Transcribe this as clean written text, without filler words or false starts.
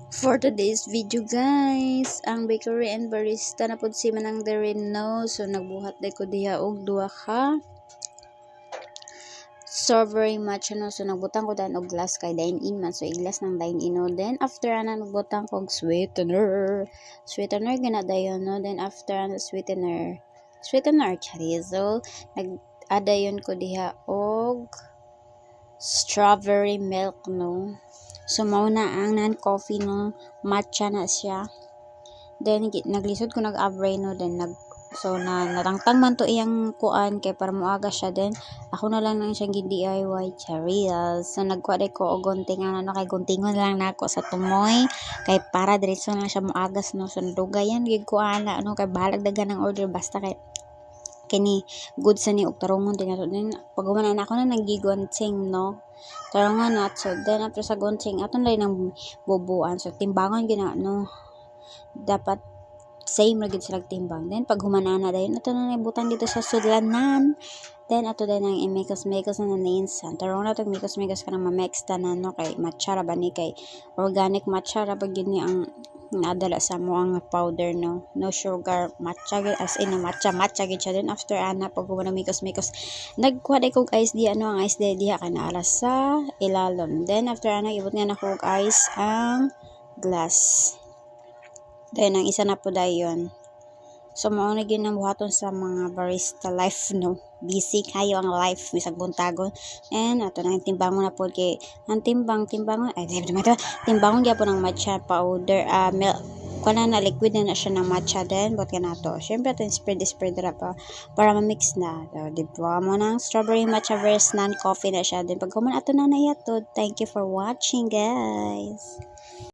For today's video guys, ang bakery and barista na pud si Manang Darin no. So nagbuhat day ko diha og duha ka strawberry matcha no. So nagbutang ko dan og glass kay dine in man. So iglas ng dine in no. Then after ana nagbutang ko og sweetener. Sweetener gina dayon no. Then after ana sweetener chorizo. Nag-adayon ko diha og strawberry milk no. So mauna ang non-coffee no, matcha na siya. Then naglisod ko nag-abray no, then natangtang man to iyang kuan kay para moaga siya. Then ako na lang nang siyang DIY charias. So nagkuha ko og guntingan ano kay guntingon lang nako sa tumoy kay para diretso na siya moagas no. So dugayan gid ko ana ano kay balag dagan ang order basta kay kini good sa ni og tarungon din nato. Then pag human na ako na nagigunting no, tarungon na. So then after sa gunting aton lang ng bubuan. So timbangon gina no, dapat same ra gid sila timbang. Then pag humanana dayon ato na butang dito sa sudlanan. Then ato din ang imikos na nainsan. Tarong na tag mikos ka na ma-mix tanan no kay matcha ra ba ni kay organic matcha ra pag ni ang nadala sa mo ang powder no, no sugar matcha as in matcha gid siya. Then after ana pag na mikos nagkuha day kog ice di ano, ang ice diha kana ala sa ilalom. Then after ana ibot nga nako og ice ang glass. Then ang isa na po dayon. So mao na gyud ang buhaton sa mga barista life no. Busy kayo ang life bisag buntagon. And ato na timbangon na pod kay ang timbangon ay timbangon gyapon ang matcha powder milk kana na liquid na siya ng matcha. Then bot ka nato syempre ato spread ra pa para ma-mix na. So diba mo ng strawberry matcha versus non-coffee na siya. Then pag human ato na nayatod. Thank you for watching guys.